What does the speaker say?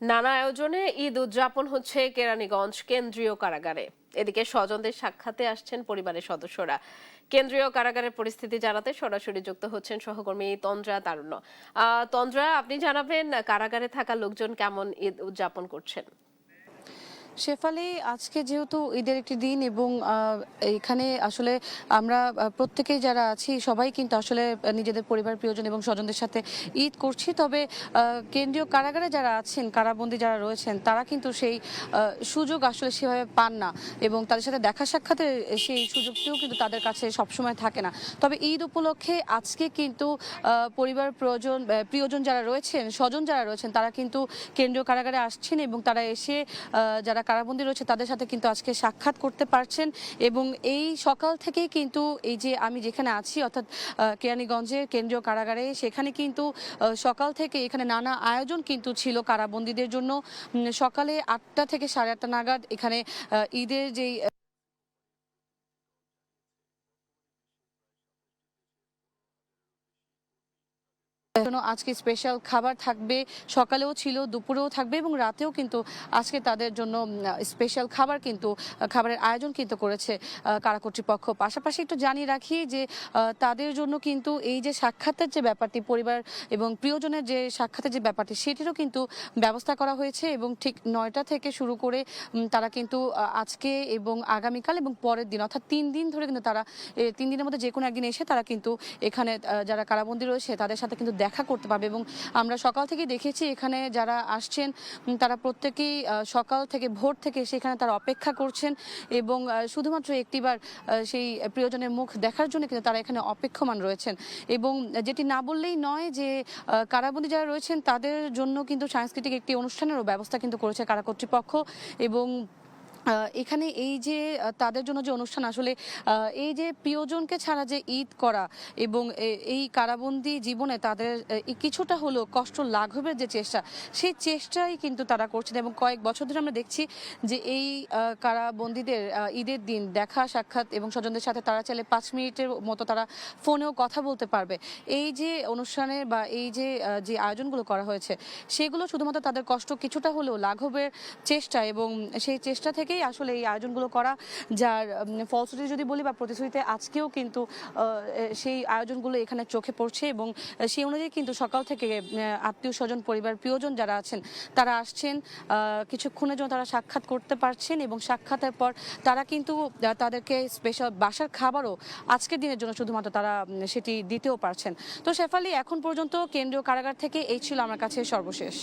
নানা আয়োজনে ঈদ উদযাপন হচ্ছে কেরানীগঞ্জ কেন্দ্রীয় কারাগারে। এদিকে স্বজনদের সাক্ষাতে আসছেন পরিবারের সদস্যরা। কেন্দ্রীয় কারাগারের পরিস্থিতি জানাতে সরাসরি যুক্ত হচ্ছেন সহকর্মী তন্দ্রা তারুণ্য। তন্দ্রা, আপনি জানাবেন কারাগারে থাকা লোকজন কেমন ঈদ উদযাপন করছেন? শেফালি, আজকে যেহেতু ঈদের একটি দিন এবং এখানে আসলে আমরা প্রত্যেকেই যারা আছি সবাই কিন্তু আসলে নিজেদের পরিবার প্রিয়জন এবং স্বজনদের সাথে ঈদ করছি। তবে কেন্দ্রীয় কারাগারে যারা আছেন, কারাবন্দী যারা রয়েছেন, তারা কিন্তু সেই সুযোগ আসলে সেভাবে পান না এবং তাদের সাথে দেখা সাক্ষাতের সেই সুযোগটিও কিন্তু তাদের কাছে সবসময় থাকে না। তবে ঈদ উপলক্ষে আজকে কিন্তু পরিবার প্রিয়জন যারা রয়েছেন, স্বজন যারা রয়েছেন, তারা কিন্তু কেন্দ্রীয় কারাগারে আসছেন এবং তারা এসে যারা কারাবন্দী রয়েছে তাদের সাথে কিন্তু আজকে সাক্ষাৎ করতে পারছেন। এবং এই সকাল থেকেই কিন্তু এই যে আমি যেখানে আছি অর্থাৎ কেরানীগঞ্জের কেন্দ্রীয় কারাগারে, সেখানে কিন্তু সকাল থেকে এখানে নানা আয়োজন কিন্তু ছিল কারাবন্দীদের জন্য। সকালে 8টা থেকে 8:30 নাগাদ এখানে ঈদের যেই জন্য আজকে স্পেশাল খাবার থাকবে, সকালেও ছিল, দুপুরেও থাকবে এবং রাতেও কিন্তু আজকে তাদের জন্য স্পেশাল খাবার কিন্তু খাবারের আয়োজন কিন্তু করেছে কারা কর্তৃপক্ষ। পাশাপাশি একটু জানিয়ে রাখি যে তাদের জন্য কিন্তু এই যে সাক্ষাতের যে ব্যাপারটি, পরিবার এবং প্রিয়জনের যে সাক্ষাতের যে ব্যাপারটি, সেটিরও কিন্তু ব্যবস্থা করা হয়েছে এবং ঠিক 9টা থেকে শুরু করে তারা কিন্তু আজকে এবং আগামীকাল এবং পরের দিন অর্থাৎ 3 দিন ধরে কিন্তু তারা 3 দিনের মধ্যে যে কোনো একদিন এসে তারা কিন্তু এখানে যারা কারাবন্দী রয়েছে তাদের সাথে কিন্তু দেখা করতে পারবে। এবং আমরা সকাল থেকে দেখেছি এখানে যারা আসছেন তারা প্রত্যেকেই সকাল থেকে ভোর থেকে সেখানে তারা অপেক্ষা করছেন এবং শুধুমাত্র একটিবার সেই প্রিয়জনের মুখ দেখার জন্য কিন্তু তারা এখানে অপেক্ষমান রয়েছেন। এবং যেটি না বললেই নয় যে কারাবন্দী যারা রয়েছেন তাদের জন্য কিন্তু সাংস্কৃতিক একটি অনুষ্ঠানেরও ব্যবস্থা কিন্তু করেছে কারা কর্তৃপক্ষ। এবং এখানে এই যে তাদের জন্য যে অনুষ্ঠান, আসলে এই যে প্রিয়জনকে ছাড়া যে ঈদ করা এবং এই কারাবন্দী জীবনে তাদের কিছুটা হলেও কষ্ট লাঘবের যে চেষ্টা, সেই চেষ্টাই কিন্তু তারা করছেন। এবং কয়েক বছর ধরে আমরা দেখছি যে এই কারাবন্দীদের ঈদের দিন দেখা সাক্ষাৎ এবং স্বজনদের সাথে তারা চাইলে 5 মিনিটের মতো তারা ফোনেও কথা বলতে পারবে। এই যে অনুষ্ঠানের বা এই যে যে আয়োজনগুলো করা হয়েছে, সেগুলো শুধুমাত্র তাদের কষ্ট কিছুটা হলেও লাঘবের চেষ্টা এবং সেই চেষ্টা থেকেই আসলে এই আয়োজনগুলো করা। যার ফলশ্রুতি যদি বলি বা প্রতিশ্রুতিতে আজকেও কিন্তু সেই আয়োজনগুলো এখানে চোখে পড়ছে এবং সেই অনুযায়ী কিন্তু সকাল থেকে আত্মীয় স্বজন পরিবার প্রিয়জন যারা আছেন তারা আসছেন, কিছুক্ষণের জন্য তারা সাক্ষাৎ করতে পারছেন এবং সাক্ষাতের পর তারা কিন্তু তাদেরকে স্পেশাল বাসার খাবারও আজকের দিনের জন্য শুধুমাত্র তারা সেটি দিতেও পারছেন। তো শেফালি, এখন পর্যন্ত কেন্দ্রীয় কারাগার থেকে এই ছিল আমার কাছে সর্বশেষ।